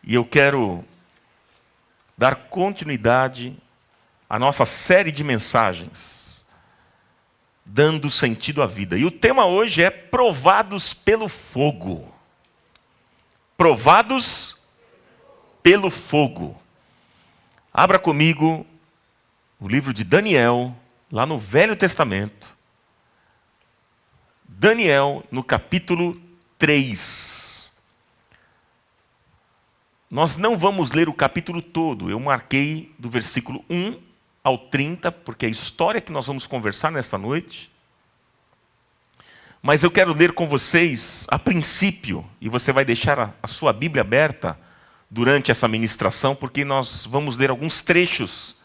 E eu quero dar continuidade à nossa série de mensagens, dando sentido à vida. E o tema hoje é provados pelo fogo. Provados pelo fogo. Abra comigo o livro de Daniel, lá no Velho Testamento. Daniel, no capítulo 3. Nós não vamos ler o capítulo todo. Eu marquei do versículo 1 ao 30, porque é a história que nós vamos conversar nesta noite. Mas eu quero ler com vocês a princípio, e você vai deixar a sua Bíblia aberta durante essa ministração, porque nós vamos ler alguns trechos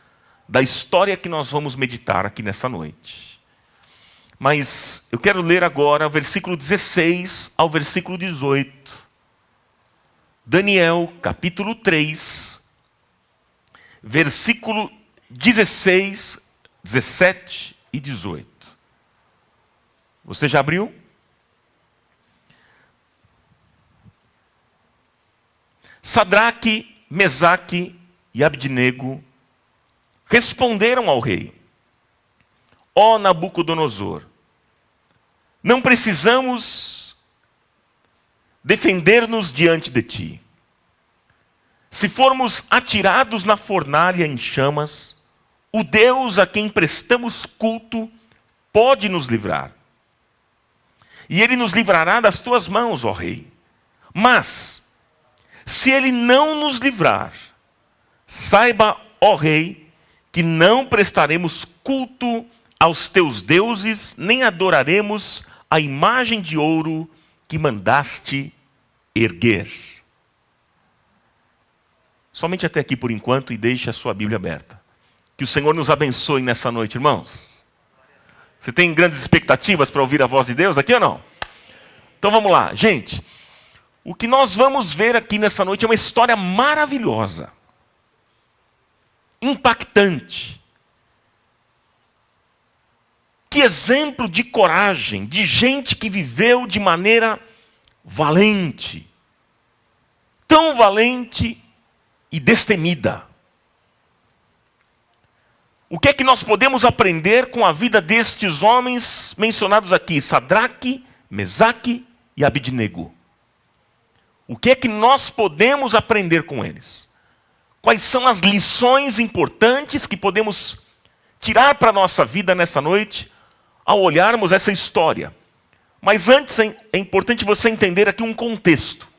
da história que nós vamos meditar aqui nesta noite. Mas eu quero ler agora o versículo 16 ao versículo 18. Daniel, capítulo 3, versículo 16, 17 e 18. Você já abriu? Sadraque, Mesaque e Abdenego responderam ao rei: Ó Nabucodonosor, não precisamos defender-nos diante de ti. Se formos atirados na fornalha em chamas, o Deus a quem prestamos culto pode nos livrar. E ele nos livrará das tuas mãos, ó rei. Mas, se ele não nos livrar, saiba, ó rei, que não prestaremos culto aos teus deuses, nem adoraremos a imagem de ouro que mandaste erguer. Somente até aqui por enquanto, e deixe a sua Bíblia aberta. Que o Senhor nos abençoe nessa noite, irmãos. Você tem grandes expectativas para ouvir a voz de Deus aqui ou não? Então vamos lá. Gente, o que nós vamos ver aqui nessa noite é uma história maravilhosa. Impactante. Que exemplo de coragem, de gente que viveu de maneira valente. Tão valente e destemida. O que é que nós podemos aprender com a vida destes homens mencionados aqui? Sadraque, Mesaque e Abdenego. O que é que nós podemos aprender com eles? Quais são as lições importantes que podemos tirar para a nossa vida nesta noite ao olharmos essa história? Mas antes é importante você entender aqui um contexto.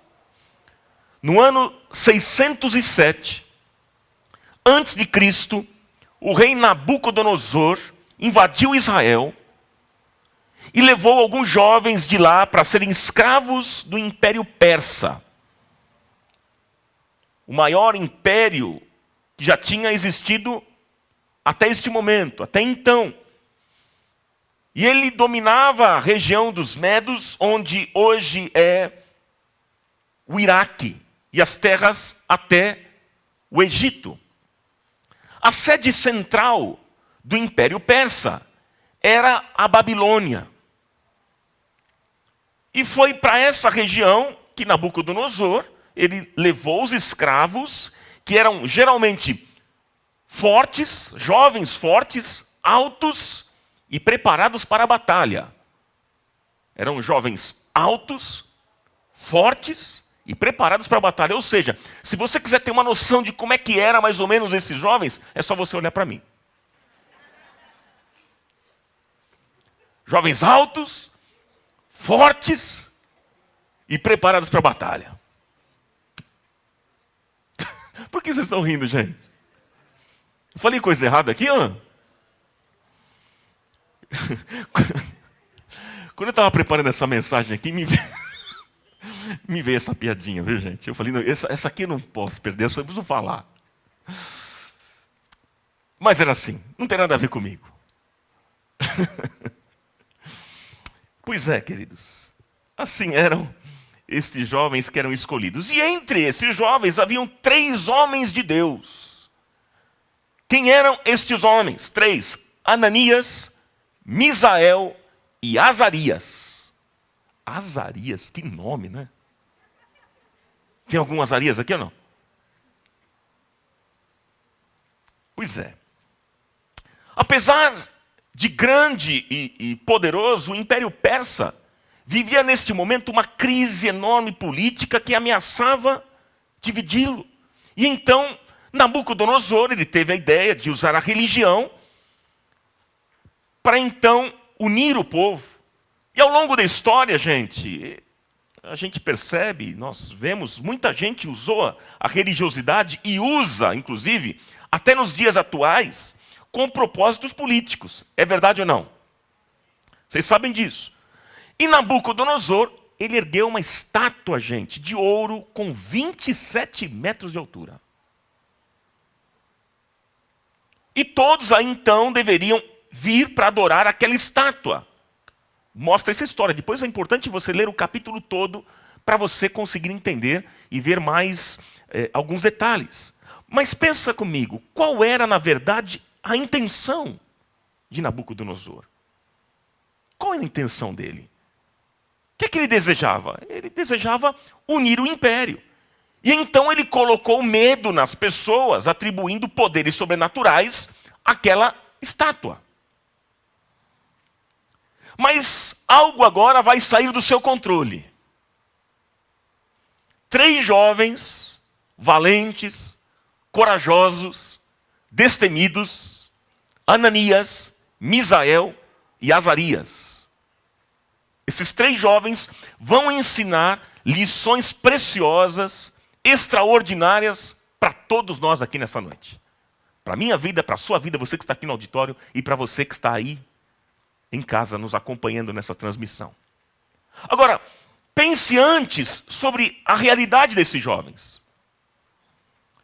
No ano 607, antes de Cristo, o rei Nabucodonosor invadiu Israel e levou alguns jovens de lá para serem escravos do Império Persa. O maior império que já tinha existido até este momento, até então. E ele dominava a região dos Medos, onde hoje é o Iraque, e as terras até o Egito. A sede central do Império Persa era a Babilônia. E foi para essa região que Nabucodonosor, ele levou os escravos, que eram geralmente fortes, jovens fortes, altos e preparados para a batalha. Eram jovens altos, fortes e preparados para a batalha. Ou seja, se você quiser ter uma noção de como é que era mais ou menos esses jovens, é só você olhar para mim. Jovens altos, fortes e preparados para a batalha. Por que vocês estão rindo, gente? Eu falei coisa errada aqui, ou não? Quando eu estava preparando essa mensagem aqui, me veio essa piadinha, viu, gente? Eu falei, não, essa aqui eu não posso perder, eu só preciso falar. Mas era assim, não tem nada a ver comigo. Pois é, queridos. Assim eram estes jovens que eram escolhidos. E entre esses jovens haviam 3 homens de Deus. Quem eram estes homens? 3. Ananias, Misael e Azarias. Azarias, que nome, né? Tem algum Azarias aqui ou não? Pois é. Apesar de grande e poderoso, o Império Persa vivia neste momento uma crise enorme política que ameaçava dividi-lo. E então, Nabucodonosor, ele teve a ideia de usar a religião para então unir o povo. E ao longo da história, gente, a gente percebe, nós vemos, muita gente usou a religiosidade e usa, inclusive, até nos dias atuais, com propósitos políticos. É verdade ou não? Vocês sabem disso. E Nabucodonosor, ele ergueu uma estátua, gente, de ouro com 27 metros de altura. E todos aí então deveriam vir para adorar aquela estátua. Mostra essa história. Depois é importante você ler o capítulo todo para você conseguir entender e ver mais alguns detalhes. Mas pensa comigo, qual era, na verdade, a intenção de Nabucodonosor? Qual era a intenção dele? O que ele desejava? Ele desejava unir o império. E então ele colocou medo nas pessoas, atribuindo poderes sobrenaturais àquela estátua. Mas algo agora vai sair do seu controle. 3 jovens, valentes, corajosos, destemidos, Ananias, Misael e Azarias. Esses 3 jovens vão ensinar lições preciosas, extraordinárias para todos nós aqui nessa noite. Para a minha vida, para a sua vida, você que está aqui no auditório e para você que está aí em casa nos acompanhando nessa transmissão. Agora, pense antes sobre a realidade desses jovens.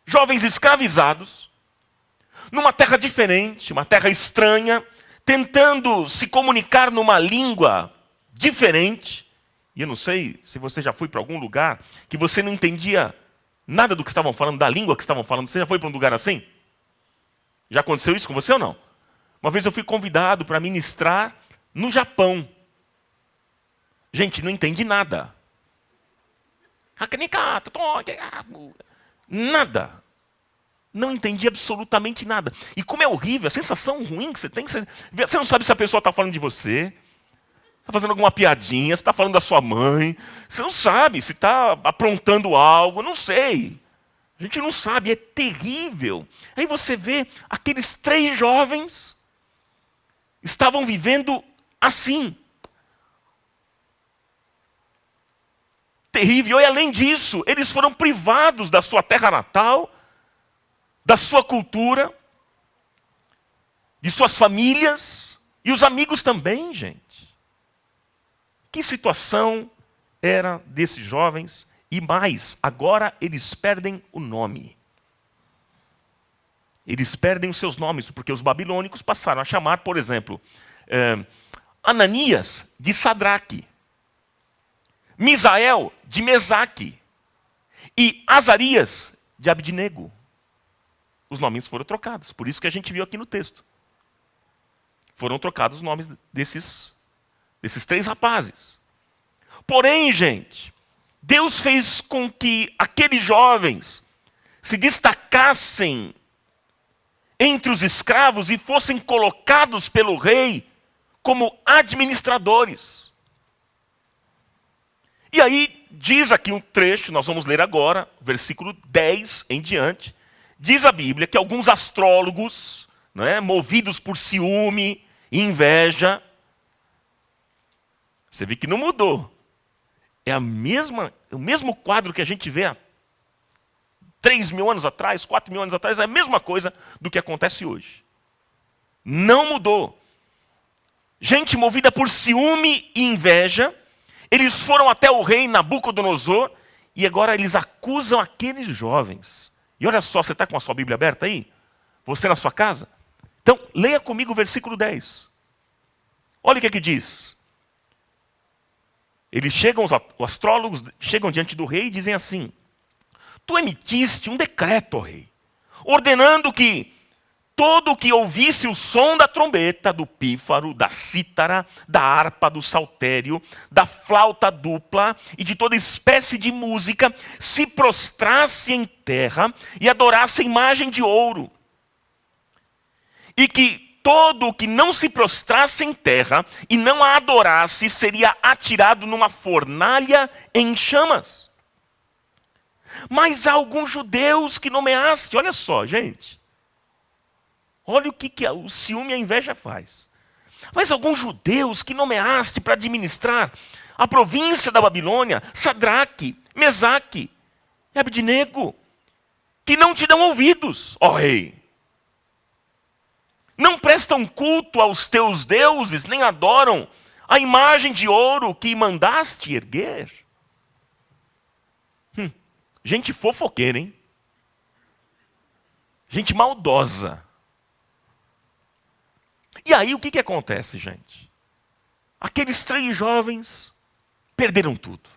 Jovens escravizados, numa terra diferente, uma terra estranha, tentando se comunicar numa língua diferente. E eu não sei se você já foi para algum lugar que você não entendia nada do que estavam falando, da língua que estavam falando. Você já foi para um lugar assim? Já aconteceu isso com você ou não? Uma vez eu fui convidado para ministrar no Japão. Gente, não entendi nada. Nada. Não entendi absolutamente nada. E como é horrível, a sensação ruim que você tem, você não sabe se a pessoa está falando de você, está fazendo alguma piadinha, se está falando da sua mãe, você não sabe se está aprontando algo, não sei. A gente não sabe, é terrível. Aí você vê aqueles 3 jovens estavam vivendo assim. Terrível. E além disso, eles foram privados da sua terra natal, da sua cultura, de suas famílias e os amigos também, gente. Que situação era desses jovens? E mais, agora eles perdem o nome. Eles perdem os seus nomes, porque os babilônicos passaram a chamar, por exemplo, Ananias de Sadraque, Misael de Mesaque e Azarias de Abidnego. Os nomes foram trocados, por isso que a gente viu aqui no texto. Foram trocados os nomes desses 3 rapazes. Porém, gente, Deus fez com que aqueles jovens se destacassem entre os escravos e fossem colocados pelo rei como administradores. E aí, diz aqui um trecho, nós vamos ler agora, versículo 10 em diante, diz a Bíblia que alguns astrólogos, movidos por ciúme e inveja, você vê que não mudou. É o mesmo quadro que a gente vê há 3.000 anos atrás, 4.000 anos atrás, é a mesma coisa do que acontece hoje. Não mudou. Gente movida por ciúme e inveja, eles foram até o rei Nabucodonosor e agora eles acusam aqueles jovens. E olha só, você está com a sua Bíblia aberta aí? Você na sua casa? Então, leia comigo o versículo 10. Olha o que diz. Eles chegam, os astrólogos chegam diante do rei e dizem assim: tu emitiste um decreto, ó rei, ordenando que todo o que ouvisse o som da trombeta, do pífaro, da cítara, da harpa, do saltério, da flauta dupla e de toda espécie de música, se prostrasse em terra e adorasse a imagem de ouro, e que todo o que não se prostrasse em terra e não a adorasse seria atirado numa fornalha em chamas. Mas há alguns judeus que nomeaste, olha só, gente. Olha o que o ciúme e a inveja faz. Mas alguns judeus que nomeaste para administrar a província da Babilônia, Sadraque, Mesaque e Abidnego, que não te dão ouvidos, ó rei. Não prestam culto aos teus deuses, nem adoram a imagem de ouro que mandaste erguer. Gente fofoqueira, hein? Gente maldosa. E aí o que acontece, gente? Aqueles 3 jovens perderam tudo.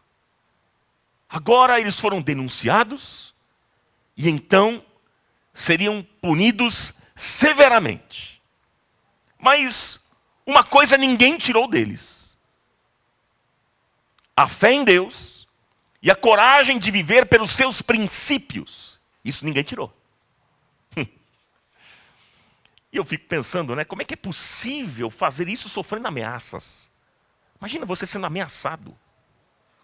Agora eles foram denunciados e então seriam punidos severamente. Mas uma coisa ninguém tirou deles: a fé em Deus e a coragem de viver pelos seus princípios. Isso ninguém tirou. E eu fico pensando, né, como é que é possível fazer isso sofrendo ameaças? Imagina você sendo ameaçado.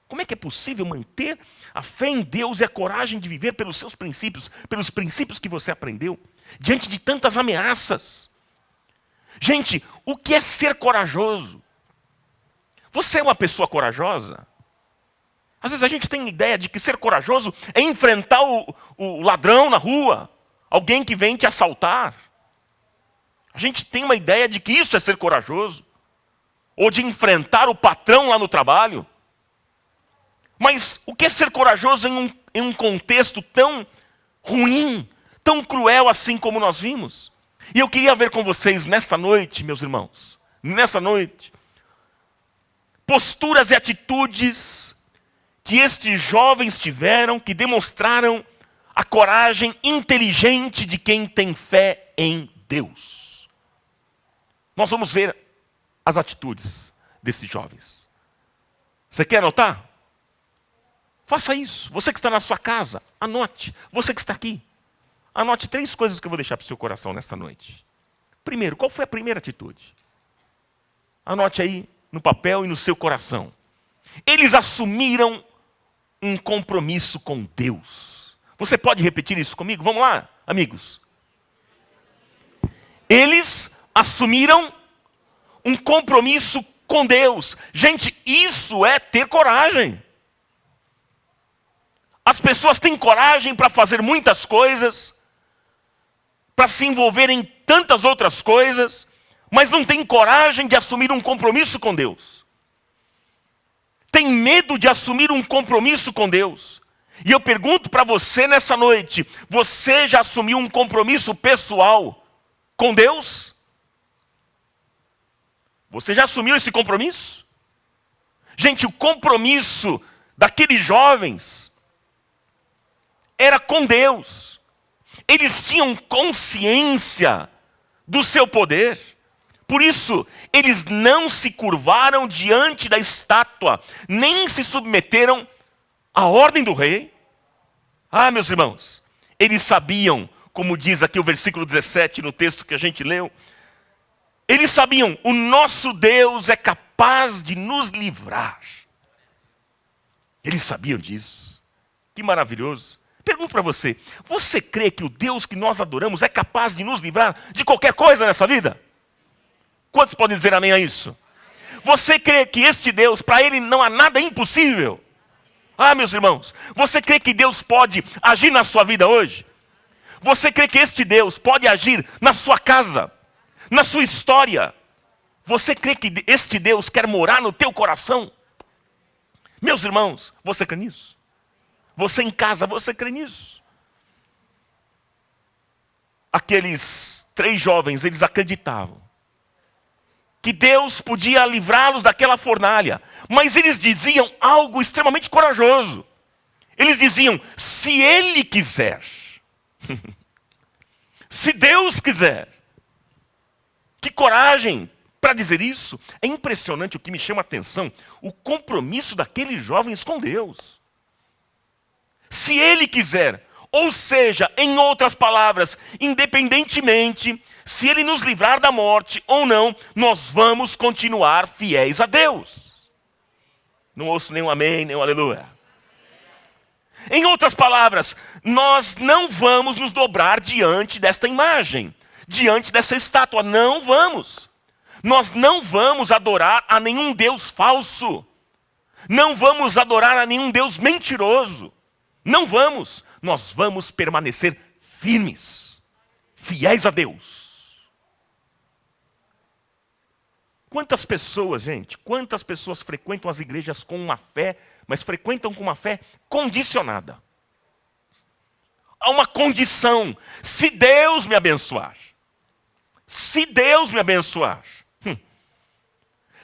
Como é que é possível manter a fé em Deus e a coragem de viver pelos seus princípios, pelos princípios que você aprendeu, diante de tantas ameaças? Gente, o que é ser corajoso? Você é uma pessoa corajosa? Às vezes a gente tem ideia de que ser corajoso é enfrentar o ladrão na rua, alguém que vem te assaltar. A gente tem uma ideia de que isso é ser corajoso, ou de enfrentar o patrão lá no trabalho. Mas o que é ser corajoso em um contexto tão ruim, tão cruel assim como nós vimos? E eu queria ver com vocês nesta noite, meus irmãos, nessa noite, posturas e atitudes que estes jovens tiveram, que demonstraram a coragem inteligente de quem tem fé em Deus. Nós vamos ver as atitudes desses jovens. Você quer anotar? Faça isso. Você que está na sua casa, anote. Você que está aqui, anote 3 coisas que eu vou deixar para o seu coração nesta noite. Primeiro, qual foi a primeira atitude? Anote aí no papel e no seu coração. Eles assumiram um compromisso com Deus. Você pode repetir isso comigo? Vamos lá, amigos. Eles assumiram um compromisso com Deus. Gente, isso é ter coragem. As pessoas têm coragem para fazer muitas coisas, para se envolver em tantas outras coisas, mas não têm coragem de assumir um compromisso com Deus. Tem medo de assumir um compromisso com Deus. E eu pergunto para você nessa noite: você já assumiu um compromisso pessoal com Deus? Você já assumiu esse compromisso? Gente, o compromisso daqueles jovens era com Deus. Eles tinham consciência do seu poder. Por isso, eles não se curvaram diante da estátua, nem se submeteram à ordem do rei. Ah, meus irmãos, eles sabiam, como diz aqui o versículo 17 no texto que a gente leu, eles sabiam: o nosso Deus é capaz de nos livrar. Eles sabiam disso. Que maravilhoso. Pergunto para você: você crê que o Deus que nós adoramos é capaz de nos livrar de qualquer coisa nessa vida? Quantos podem dizer amém a isso? Você crê que este Deus, para Ele não há nada impossível? Ah, meus irmãos, você crê que Deus pode agir na sua vida hoje? Você crê que este Deus pode agir na sua casa, na sua história? Você crê que este Deus quer morar no teu coração? Meus irmãos, você crê nisso? Você em casa, você crê nisso? Aqueles 3 jovens, eles acreditavam que Deus podia livrá-los daquela fornalha, mas eles diziam algo extremamente corajoso. Eles diziam: se Ele quiser, se Deus quiser. Que coragem para dizer isso. É impressionante. O que me chama a atenção, o compromisso daqueles jovens com Deus. Se Ele quiser. Ou seja, em outras palavras, independentemente se ele nos livrar da morte ou não, nós vamos continuar fiéis a Deus. Não ouço nenhum amém, nenhum aleluia. Em outras palavras, nós não vamos nos dobrar diante desta imagem, diante dessa estátua. Não vamos. Nós não vamos adorar a nenhum Deus falso. Não vamos adorar a nenhum Deus mentiroso. Não vamos. Nós vamos permanecer firmes, fiéis a Deus. Quantas pessoas, gente, quantas pessoas frequentam as igrejas com uma fé, mas frequentam com uma fé condicionada? Há uma condição: se Deus me abençoar, se Deus me abençoar,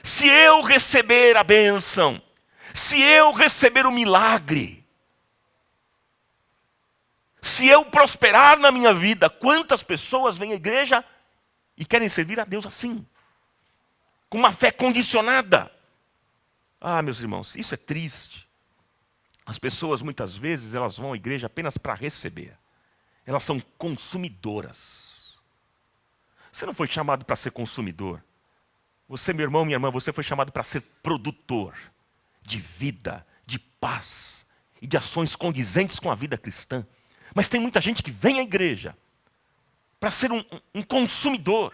se eu receber a bênção, se eu receber o milagre, se eu prosperar na minha vida. Quantas pessoas vêm à igreja e querem servir a Deus assim? Com uma fé condicionada. Ah, meus irmãos, isso é triste. As pessoas muitas vezes elas vão à igreja apenas para receber. Elas são consumidoras. Você não foi chamado para ser consumidor. Você, meu irmão, minha irmã, você foi chamado para ser produtor de vida, de paz e de ações condizentes com a vida cristã. Mas tem muita gente que vem à igreja para ser um consumidor.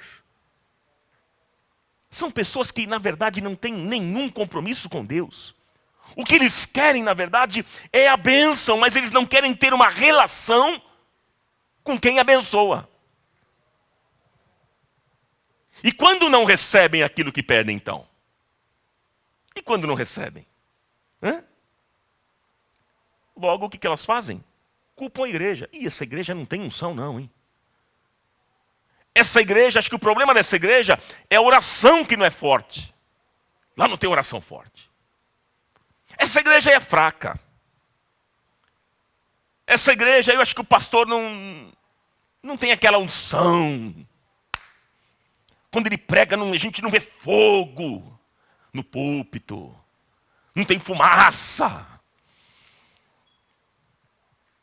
São pessoas que, na verdade, não têm nenhum compromisso com Deus. O que eles querem, na verdade, é a bênção, mas eles não querem ter uma relação com quem abençoa. E quando não recebem aquilo que pedem, então? E quando não recebem? Logo, o que elas fazem? Culpam a igreja. E essa igreja não tem unção, não, hein? Essa igreja, acho que o problema dessa igreja é a oração que não é forte. Lá não tem oração forte. Essa igreja é fraca. Essa igreja, eu acho que o pastor não tem aquela unção. Quando ele prega, a gente não vê fogo no púlpito. Não tem fumaça.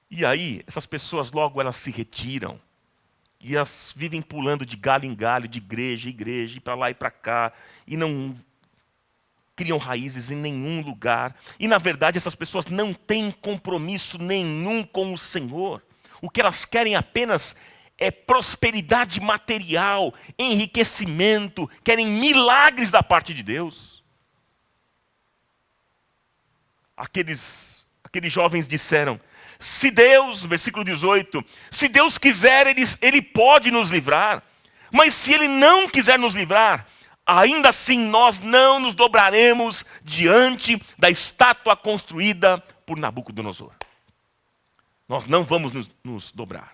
E aí, essas pessoas logo elas se retiram. E elas vivem pulando de galho em galho, de igreja em igreja, e para lá e para cá, e não criam raízes em nenhum lugar. E na verdade essas pessoas não têm compromisso nenhum com o Senhor. O que elas querem apenas é prosperidade material, enriquecimento, querem milagres da parte de Deus. Aqueles jovens disseram: se Deus, versículo 18, se Deus quiser, Ele pode nos livrar. Mas se Ele não quiser nos livrar, ainda assim nós não nos dobraremos diante da estátua construída por Nabucodonosor. Nós não vamos nos dobrar.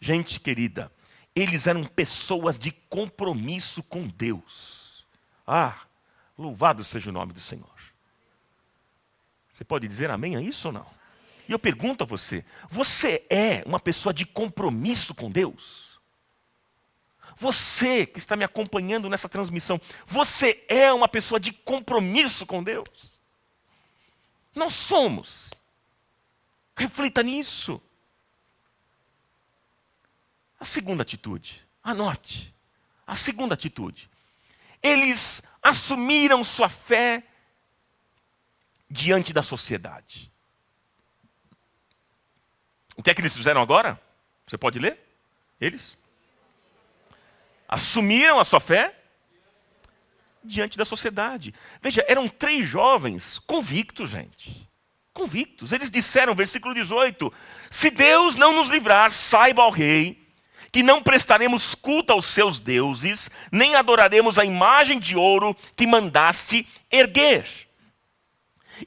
Gente querida, eles eram pessoas de compromisso com Deus. Ah, louvado seja o nome do Senhor. Você pode dizer amém a isso ou não? E eu pergunto a você, você é uma pessoa de compromisso com Deus? Você que está me acompanhando nessa transmissão, você é uma pessoa de compromisso com Deus? Nós somos. Reflita nisso. A segunda atitude, anote. A segunda atitude. Eles assumiram sua fé diante da sociedade. O que é que eles fizeram agora? Você pode ler? Eles assumiram a sua fé diante da sociedade. Veja, eram 3 jovens convictos, gente. Convictos. Eles disseram, versículo 18: se Deus não nos livrar, saiba, ó rei, que não prestaremos culto aos seus deuses, nem adoraremos a imagem de ouro que mandaste erguer.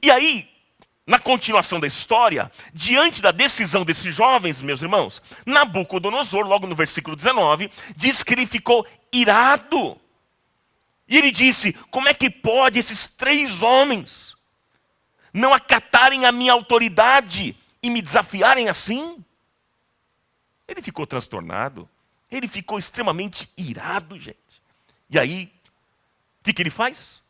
E aí, na continuação da história, diante da decisão desses jovens, meus irmãos, Nabucodonosor, logo no versículo 19, diz que ele ficou irado. E ele disse: como é que pode esses 3 homens não acatarem a minha autoridade e me desafiarem assim? Ele ficou transtornado, ele ficou extremamente irado, gente. E aí, o que ele faz?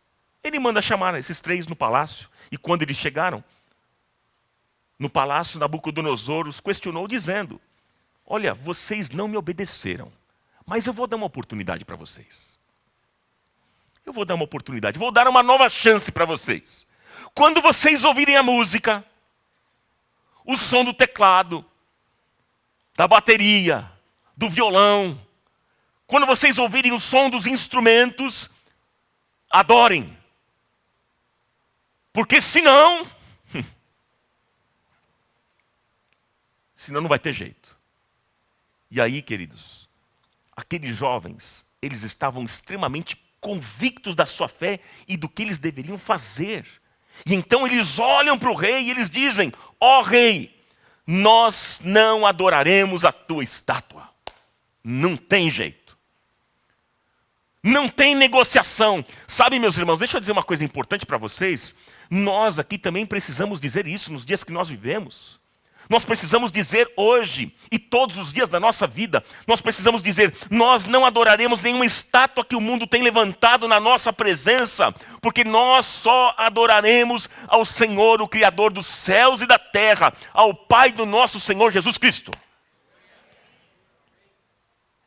Ele manda chamar esses 3 no palácio, e quando eles chegaram, no palácio, Nabucodonosor os questionou dizendo: olha, vocês não me obedeceram, mas eu vou dar uma oportunidade para vocês. Eu vou dar uma oportunidade, vou dar uma nova chance para vocês. Quando vocês ouvirem a música, o som do teclado, da bateria, do violão, quando vocês ouvirem o som dos instrumentos, adorem. Porque senão não vai ter jeito. E aí, queridos, aqueles jovens, eles estavam extremamente convictos da sua fé e do que eles deveriam fazer. E então eles olham para o rei e eles dizem: ó rei, nós não adoraremos a tua estátua. Não tem jeito. Não tem negociação. Sabe, meus irmãos, deixa eu dizer uma coisa importante para vocês. Nós aqui também precisamos dizer isso nos dias que nós vivemos. Nós precisamos dizer hoje e todos os dias da nossa vida, nós precisamos dizer: nós não adoraremos nenhuma estátua que o mundo tem levantado na nossa presença, porque nós só adoraremos ao Senhor, o Criador dos céus e da terra, ao Pai do nosso Senhor Jesus Cristo.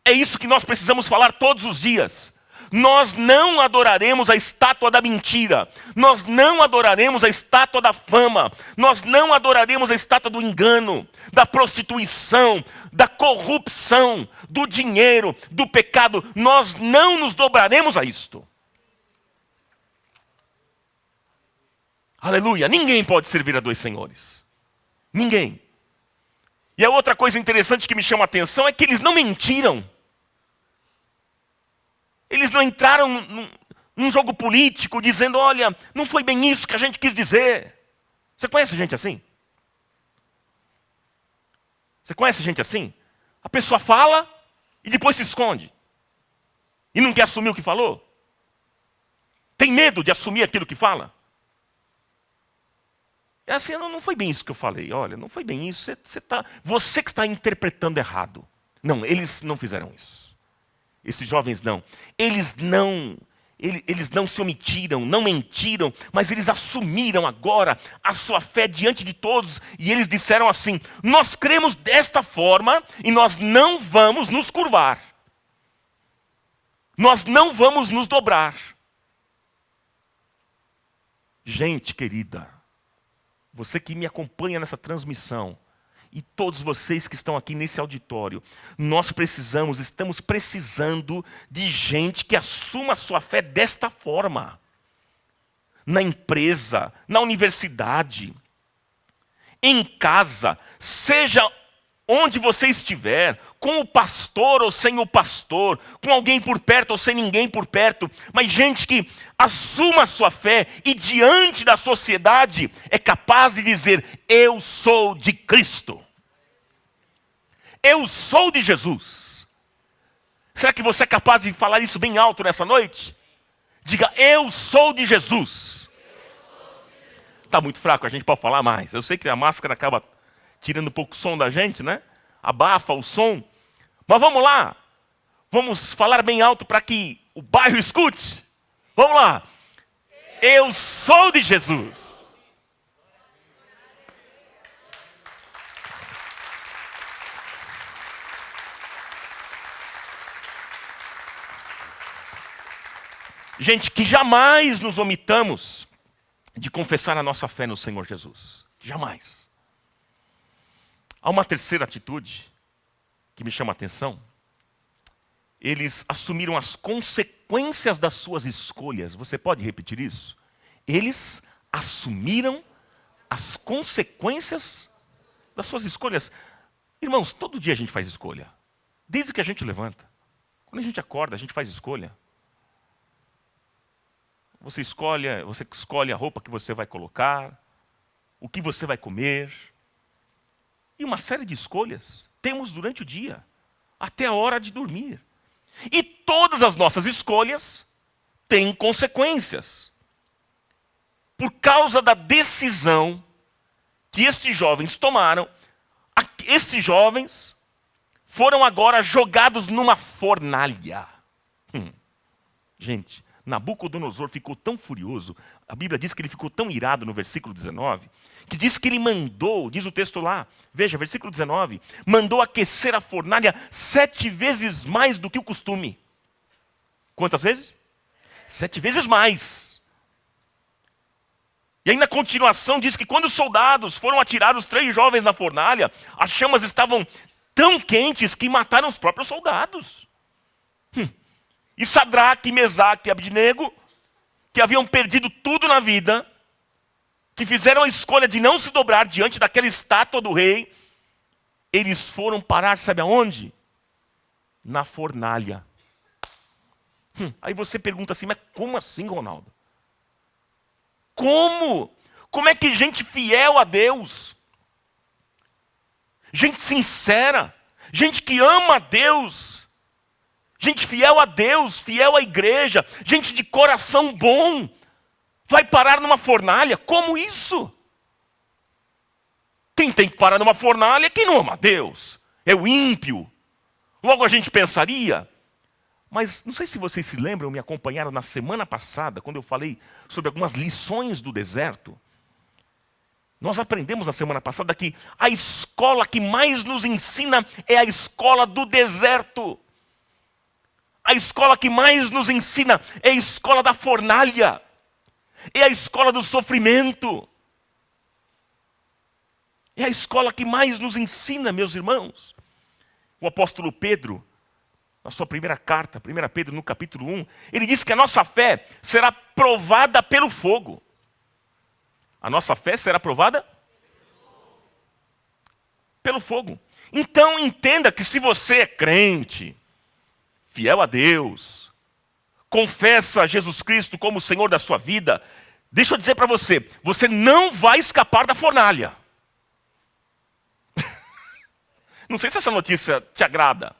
É isso que nós precisamos falar todos os dias. Nós não adoraremos a estátua da mentira. Nós não adoraremos a estátua da fama. Nós não adoraremos a estátua do engano, da prostituição, da corrupção, do dinheiro, do pecado. Nós não nos dobraremos a isto. Aleluia. Ninguém pode servir a dois senhores. Ninguém. E a outra coisa interessante que me chama a atenção é que eles não mentiram. Eles não entraram num jogo político dizendo: olha, não foi bem isso que a gente quis dizer. Você conhece gente assim? Você conhece gente assim? A pessoa fala e depois se esconde. E não quer assumir o que falou. Tem medo de assumir aquilo que fala. É assim: não foi bem isso que eu falei. Olha, não foi bem isso. Você que está interpretando errado. Não, eles não fizeram isso. Esses jovens não. Eles não se omitiram, não mentiram, mas eles assumiram agora a sua fé diante de todos. E eles disseram assim: nós cremos desta forma e nós não vamos nos curvar. Nós não vamos nos dobrar. Gente querida, você que me acompanha nessa transmissão, e todos vocês que estão aqui nesse auditório, nós estamos precisando de gente que assuma a sua fé desta forma. Na empresa, na universidade, em casa, seja onde você estiver, com o pastor ou sem o pastor, com alguém por perto ou sem ninguém por perto, mas gente que assuma a sua fé e diante da sociedade é capaz de dizer: eu sou de Cristo. Eu sou de Jesus. Será que você é capaz de falar isso bem alto nessa noite? Diga: eu sou de Jesus. Está muito fraco, a gente pode falar mais. Eu sei que a máscara acaba tirando um pouco o som da gente, né? Abafa o som. Mas vamos lá. Vamos falar bem alto para que o bairro escute. Vamos lá. Eu sou de Jesus. Gente, que jamais nos omitamos de confessar a nossa fé no Senhor Jesus. Jamais. Há uma terceira atitude que me chama a atenção. Eles assumiram as consequências das suas escolhas. Você pode repetir isso? Eles assumiram as consequências das suas escolhas. Irmãos, todo dia a gente faz escolha. Desde que a gente levanta. Quando a gente acorda, a gente faz escolha. Você escolhe a roupa que você vai colocar, o que você vai comer. E uma série de escolhas temos durante o dia, até a hora de dormir. E todas as nossas escolhas têm consequências. Por causa da decisão que estes jovens tomaram, estes jovens foram agora jogados numa fornalha. Gente, Nabucodonosor ficou tão furioso, a Bíblia diz que ele ficou tão irado no versículo 19, que diz que ele mandou, diz o texto lá, veja, versículo 19, mandou aquecer a fornalha 7 vezes mais do que o costume. Quantas vezes? 7 vezes mais. E aí na continuação diz que quando os soldados foram atirar os 3 jovens na fornalha, as chamas estavam tão quentes que mataram os próprios soldados. E Sadraque, Mesaque e Abidnego, que haviam perdido tudo na vida, que fizeram a escolha de não se dobrar diante daquela estátua do rei, eles foram parar, sabe aonde? Na fornalha. Aí você pergunta assim, mas como assim, Ronaldo? Como? Como é que gente fiel a Deus, gente sincera, gente que ama a Deus, gente fiel a Deus, fiel à igreja, gente de coração bom, vai parar numa fornalha? Como isso? Quem tem que parar numa fornalha é quem não ama a Deus, é o ímpio. Logo a gente pensaria, mas não sei se vocês se lembram, me acompanharam na semana passada, quando eu falei sobre algumas lições do deserto. Nós aprendemos na semana passada que a escola que mais nos ensina é a escola do deserto. A escola que mais nos ensina é a escola da fornalha. É a escola do sofrimento. É a escola que mais nos ensina, meus irmãos. O apóstolo Pedro, na sua primeira carta, 1 Pedro no capítulo 1, ele diz que a nossa fé será provada pelo fogo. A nossa fé será provada pelo fogo. Então entenda que se você é crente, fiel a Deus, confessa Jesus Cristo como o Senhor da sua vida, deixa eu dizer para você, você não vai escapar da fornalha. Não sei se essa notícia te agrada,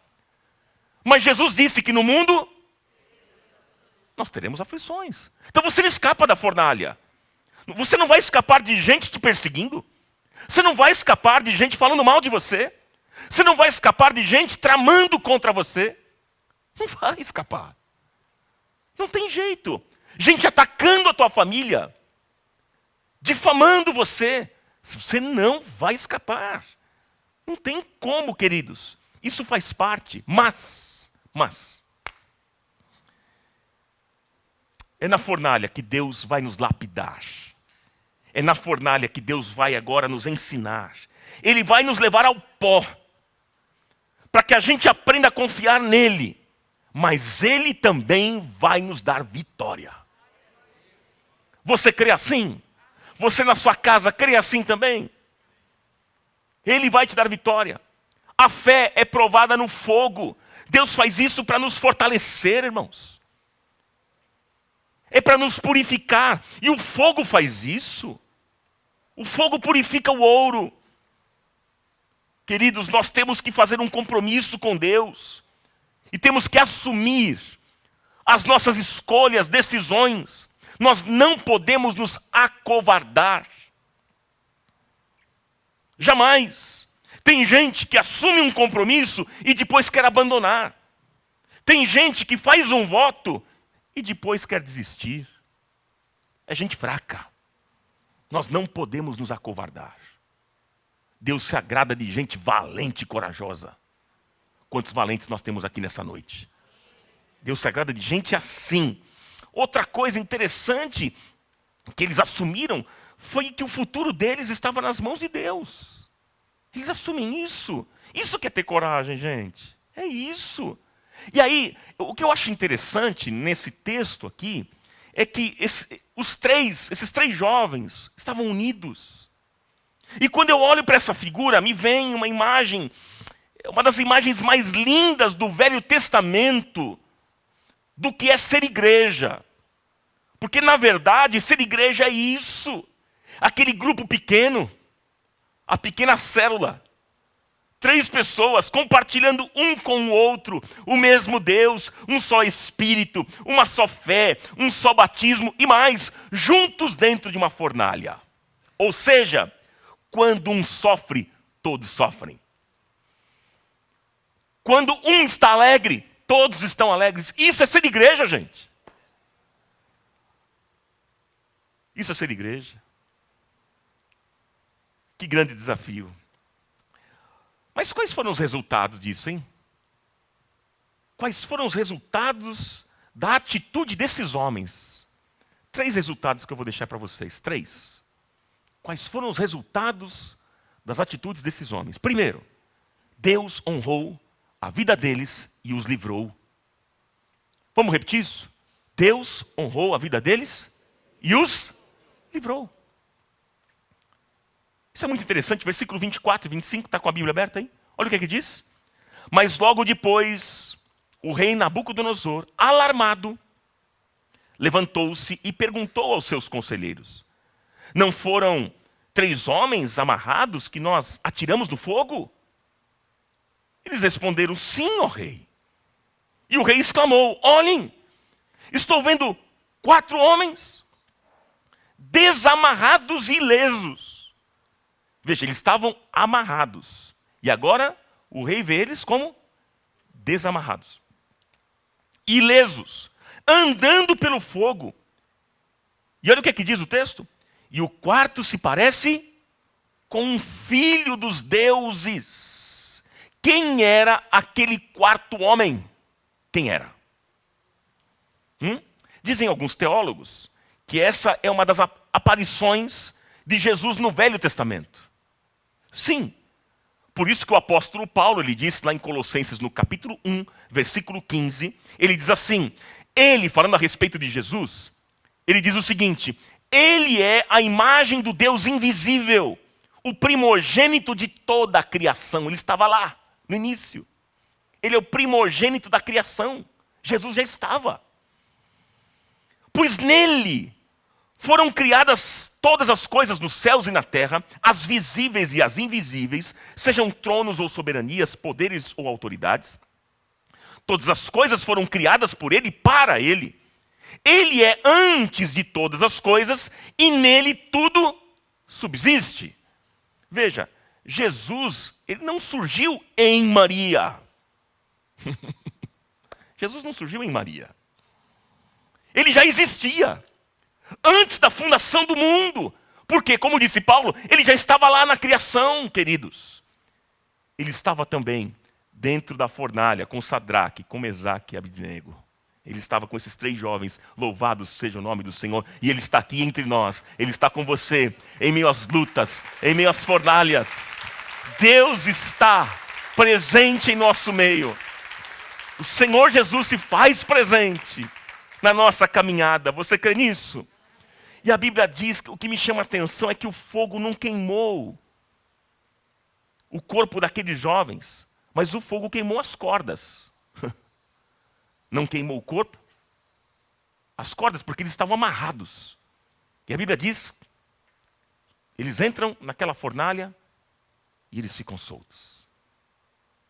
mas Jesus disse que no mundo nós teremos aflições. Então você não escapa da fornalha. Você não vai escapar de gente te perseguindo. Você não vai escapar de gente falando mal de você. Você não vai escapar de gente tramando contra você. Não vai escapar. Não tem jeito. Gente atacando a tua família, difamando você. Você não vai escapar. Não tem como, queridos. Isso faz parte. Mas, é na fornalha que Deus vai nos lapidar. É na fornalha que Deus vai agora nos ensinar. Ele vai nos levar ao pó, para que a gente aprenda a confiar nele. Mas ele também vai nos dar vitória. Você crê assim? Você na sua casa crê assim também? Ele vai te dar vitória. A fé é provada no fogo. Deus faz isso para nos fortalecer, irmãos. É para nos purificar. E o fogo faz isso. O fogo purifica o ouro. Queridos, nós temos que fazer um compromisso com Deus. E temos que assumir as nossas escolhas, decisões. Nós não podemos nos acovardar. Jamais. Tem gente que assume um compromisso e depois quer abandonar. Tem gente que faz um voto e depois quer desistir. É gente fraca. Nós não podemos nos acovardar. Deus se agrada de gente valente e corajosa. Quantos valentes nós temos aqui nessa noite? Deus se agrada de gente assim. Outra coisa interessante que eles assumiram foi que o futuro deles estava nas mãos de Deus. Eles assumem isso. Isso que é ter coragem, gente. É isso. E aí, o que eu acho interessante nesse texto aqui é que esses 3 jovens estavam unidos. E quando eu olho para essa figura, me vem uma imagem, uma das imagens mais lindas do Velho Testamento, do que é ser igreja. Porque, na verdade, ser igreja é isso. Aquele grupo pequeno, a pequena célula. 3 pessoas compartilhando um com o outro, o mesmo Deus, um só Espírito, uma só fé, um só batismo e mais, juntos dentro de uma fornalha. Ou seja, quando um sofre, todos sofrem. Quando um está alegre, todos estão alegres. Isso é ser igreja, gente. Isso é ser igreja. Que grande desafio. Mas quais foram os resultados disso, hein? Quais foram os resultados da atitude desses homens? 3 resultados que eu vou deixar para vocês. 3. Quais foram os resultados das atitudes desses homens? Primeiro, Deus honrou a vida deles e os livrou. Vamos repetir isso? Deus honrou a vida deles e os livrou. Isso é muito interessante, versículo 24 e 25, está com a Bíblia aberta aí? Olha o que diz. Mas logo depois, o rei Nabucodonosor, alarmado, levantou-se e perguntou aos seus conselheiros: não foram 3 homens amarrados que nós atiramos no fogo? Eles responderam: sim, ó rei. E o rei exclamou: olhem, estou vendo 4 homens desamarrados e ilesos. Veja, eles estavam amarrados. E agora o rei vê eles como desamarrados. Ilesos, andando pelo fogo. E olha o que diz o texto. E o quarto se parece com um filho dos deuses. Quem era aquele 4º homem? Quem era? Dizem alguns teólogos que essa é uma das aparições de Jesus no Velho Testamento. Sim, por isso que o apóstolo Paulo, ele disse lá em Colossenses, no capítulo 1, versículo 15, ele diz assim, ele, falando a respeito de Jesus, ele diz o seguinte: ele é a imagem do Deus invisível, o primogênito de toda a criação. Ele estava lá, no início. Ele é o primogênito da criação. Jesus já estava. Pois nele foram criadas todas as coisas nos céus e na terra, as visíveis e as invisíveis, sejam tronos ou soberanias, poderes ou autoridades. Todas as coisas foram criadas por ele e para ele. Ele é antes de todas as coisas e nele tudo subsiste. Veja, Jesus, ele não surgiu em Maria. Jesus não surgiu em Maria. Ele já existia antes da fundação do mundo. Porque, como disse Paulo, ele já estava lá na criação, queridos. Ele estava também dentro da fornalha com Sadraque, com Mesaque e Abidnego. Ele estava com esses 3 jovens, louvado seja o nome do Senhor. E ele está aqui entre nós, ele está com você, em meio às lutas, em meio às fornalhas. Deus está presente em nosso meio. O Senhor Jesus se faz presente na nossa caminhada. Você crê nisso? E a Bíblia diz que o que me chama a atenção é que o fogo não queimou o corpo daqueles jovens, mas o fogo queimou as cordas. Não queimou o corpo, as cordas, porque eles estavam amarrados. E a Bíblia diz, eles entram naquela fornalha e eles ficam soltos.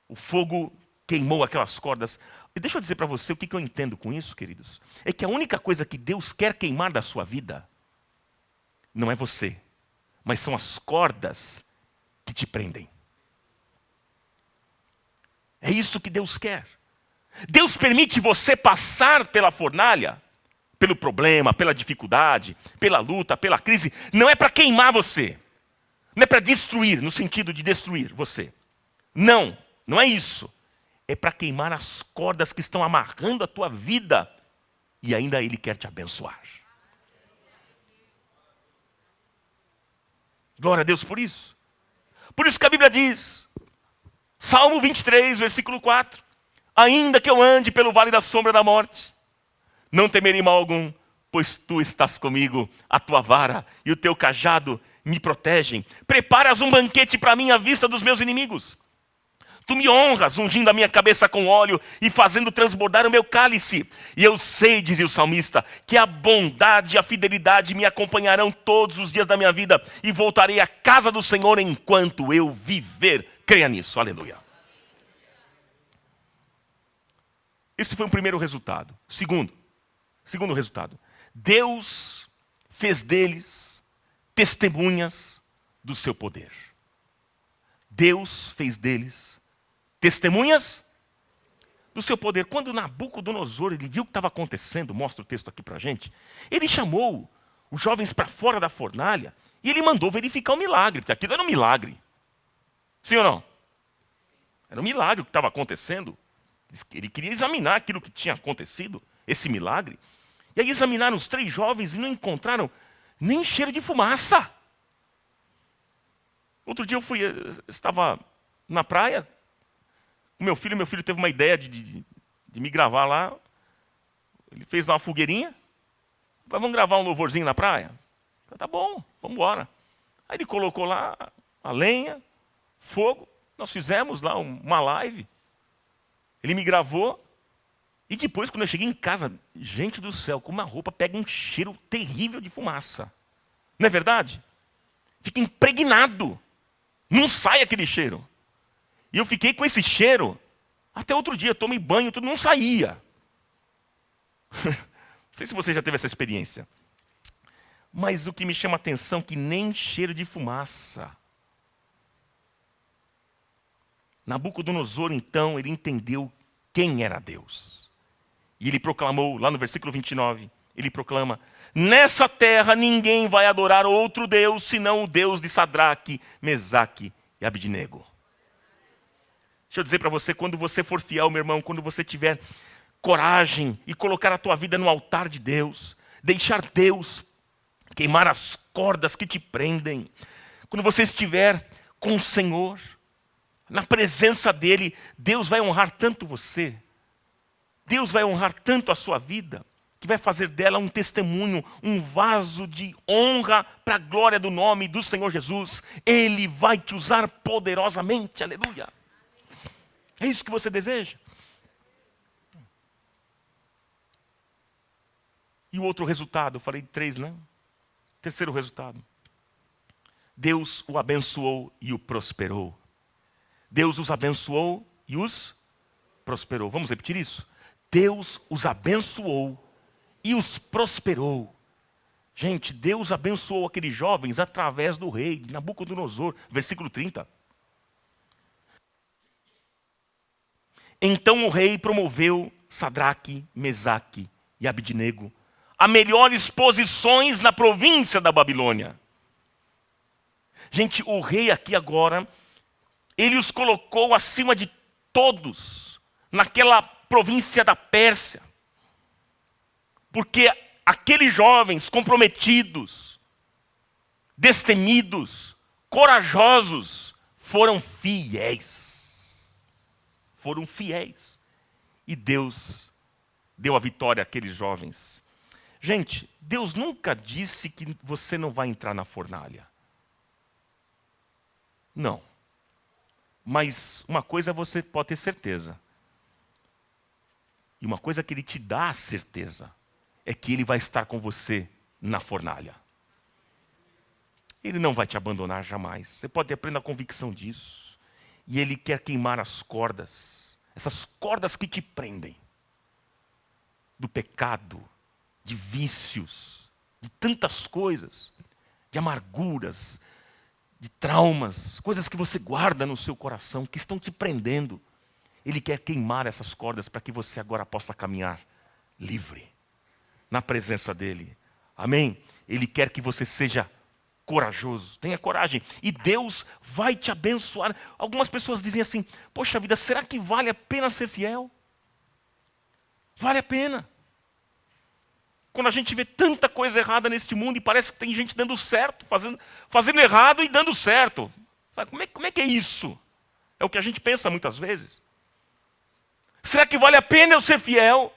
O fogo queimou aquelas cordas. E deixa eu dizer para você o que eu entendo com isso, queridos. É que a única coisa que Deus quer queimar da sua vida não é você, mas são as cordas que te prendem. É isso que Deus quer. Deus permite você passar pela fornalha, pelo problema, pela dificuldade, pela luta, pela crise. Não é para queimar você. Não é para destruir, no sentido de destruir você. Não, não é isso. É para queimar as cordas que estão amarrando a tua vida. E ainda Ele quer te abençoar. Glória a Deus por isso. Por isso que a Bíblia diz, Salmo 23, versículo 4. Ainda que eu ande pelo vale da sombra da morte, não temerei mal algum, pois tu estás comigo, a tua vara e o teu cajado me protegem. Preparas um banquete para mim à vista dos meus inimigos. Tu me honras, ungindo a minha cabeça com óleo e fazendo transbordar o meu cálice. E eu sei, dizia o salmista, que a bondade e a fidelidade me acompanharão todos os dias da minha vida e voltarei à casa do Senhor enquanto eu viver. Creia nisso, aleluia. Esse foi o primeiro resultado. Segundo resultado. Deus fez deles testemunhas do seu poder. Deus fez deles testemunhas do seu poder. Quando Nabucodonosor ele viu o que estava acontecendo, mostra o texto aqui para a gente, ele chamou os jovens para fora da fornalha e ele mandou verificar o milagre, porque aquilo era um milagre. Sim ou não? Era um milagre o que estava acontecendo. Ele queria examinar aquilo que tinha acontecido, esse milagre. E aí examinaram os 3 jovens e não encontraram nem cheiro de fumaça. Outro dia eu estava na praia, com meu filho teve uma ideia de me gravar lá. Ele fez uma fogueirinha. Vamos gravar um louvorzinho na praia? Tá bom, vamos embora. Aí ele colocou lá a lenha, fogo. Nós fizemos lá uma live. Ele me gravou. E depois, quando eu cheguei em casa, gente do céu, como a roupa pega um cheiro terrível de fumaça. Não é verdade? Fica impregnado. Não sai aquele cheiro. E eu fiquei com esse cheiro até outro dia. Tomei banho, tudo não saía. Não sei se você já teve essa experiência. Mas o que me chama a atenção é que nem cheiro de fumaça. Nabucodonosor, então, ele entendeu quem era Deus. E ele proclamou, lá no versículo 29, ele proclama: nessa terra ninguém vai adorar outro Deus, senão o Deus de Sadraque, Mesaque e Abidnego. Deixa eu dizer para você, quando você for fiel, meu irmão, quando você tiver coragem e colocar a tua vida no altar de Deus, deixar Deus queimar as cordas que te prendem, quando você estiver com o Senhor, na presença dEle, Deus vai honrar tanto você, Deus vai honrar tanto a sua vida, que vai fazer dela um testemunho, um vaso de honra para a glória do nome do Senhor Jesus. Ele vai te usar poderosamente, aleluia. É isso que você deseja? E o outro resultado, eu falei 3, né? Terceiro resultado. Deus o abençoou e o prosperou. Deus os abençoou e os prosperou. Vamos repetir isso? Deus os abençoou e os prosperou. Gente, Deus abençoou aqueles jovens através do rei de Nabucodonosor, versículo 30. Então o rei promoveu Sadraque, Mesaque e Abidnego a melhores posições na província da Babilônia. Gente, o rei aqui agora, ele os colocou acima de todos naquela província da Pérsia. Porque aqueles jovens comprometidos, destemidos, corajosos, foram fiéis. Foram fiéis. E Deus deu a vitória àqueles jovens. Gente, Deus nunca disse que você não vai entrar na fornalha. Não. Mas uma coisa você pode ter certeza. E uma coisa que Ele te dá a certeza é que Ele vai estar com você na fornalha. Ele não vai te abandonar jamais. Você pode ter plena convicção disso. E Ele quer queimar as cordas. Essas cordas que te prendem. Do pecado, de vícios, de tantas coisas. De amarguras, de traumas. Coisas que você guarda no seu coração, que estão te prendendo. Ele quer queimar essas cordas para que você agora possa caminhar livre. Na presença dEle. Amém? Ele quer que você seja corajoso. Tenha coragem. E Deus vai te abençoar. Algumas pessoas dizem assim: poxa vida, será que vale a pena ser fiel? Vale a pena. Quando a gente vê tanta coisa errada neste mundo e parece que tem gente dando certo, fazendo errado e dando certo. Como é que é isso? É o que a gente pensa muitas vezes. Será que vale a pena eu ser fiel?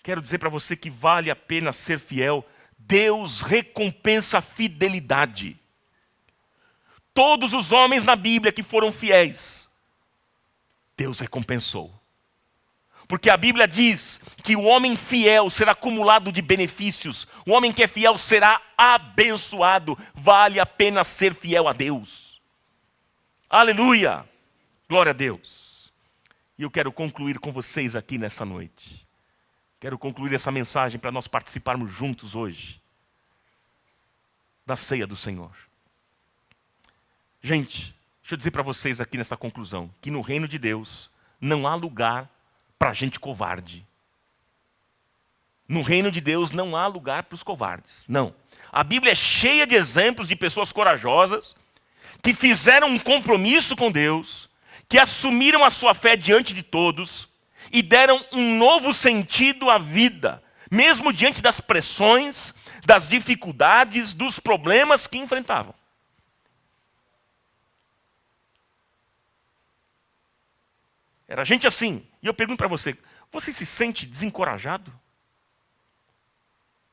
Quero dizer para você que vale a pena ser fiel. Deus recompensa a fidelidade. Todos os homens na Bíblia que foram fiéis, Deus recompensou. Porque a Bíblia diz que o homem fiel será acumulado de benefícios. O homem que é fiel será abençoado. Vale a pena ser fiel a Deus. Aleluia! Glória a Deus. E eu quero concluir com vocês aqui nessa noite. Quero concluir essa mensagem para nós participarmos juntos hoje da ceia do Senhor. Gente, deixa eu dizer para vocês aqui nessa conclusão, que no reino de Deus não há lugar para gente covarde. No reino de Deus não há lugar para os covardes. Não. A Bíblia é cheia de exemplos de pessoas corajosas que fizeram um compromisso com Deus, que assumiram a sua fé diante de todos e deram um novo sentido à vida, mesmo diante das pressões, das dificuldades, dos problemas que enfrentavam. Era gente assim. E eu pergunto para você, você se sente desencorajado?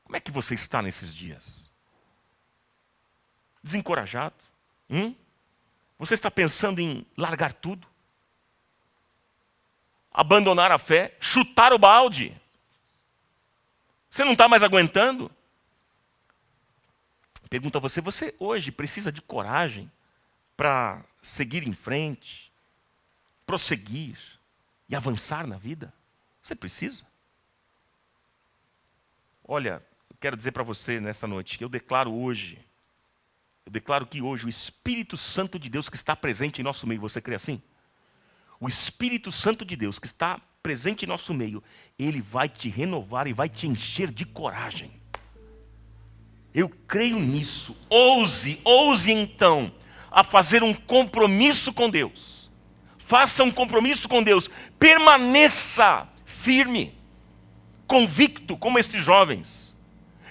Como é que você está nesses dias? Desencorajado? Você está pensando em largar tudo? Abandonar a fé? Chutar o balde? Você não está mais aguentando? Pergunto a você, você hoje precisa de coragem para seguir em frente, prosseguir e avançar na vida? Você precisa? Olha, eu quero dizer para você nessa noite que eu declaro que hoje o Espírito Santo de Deus que está presente em nosso meio, você crê assim? O Espírito Santo de Deus que está presente em nosso meio, ele vai te renovar e vai te encher de coragem. Eu creio nisso. Ouse então a fazer um compromisso com Deus. Faça um compromisso com Deus. Permaneça firme, convicto como estes jovens.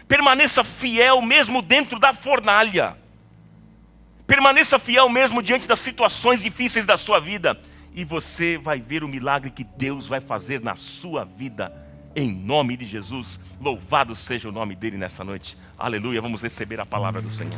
Permaneça fiel mesmo dentro da fornalha. Permaneça fiel mesmo diante das situações difíceis da sua vida. E você vai ver o milagre que Deus vai fazer na sua vida. Em nome de Jesus. Louvado seja o nome dele nessa noite. Aleluia. Vamos receber a palavra do Senhor.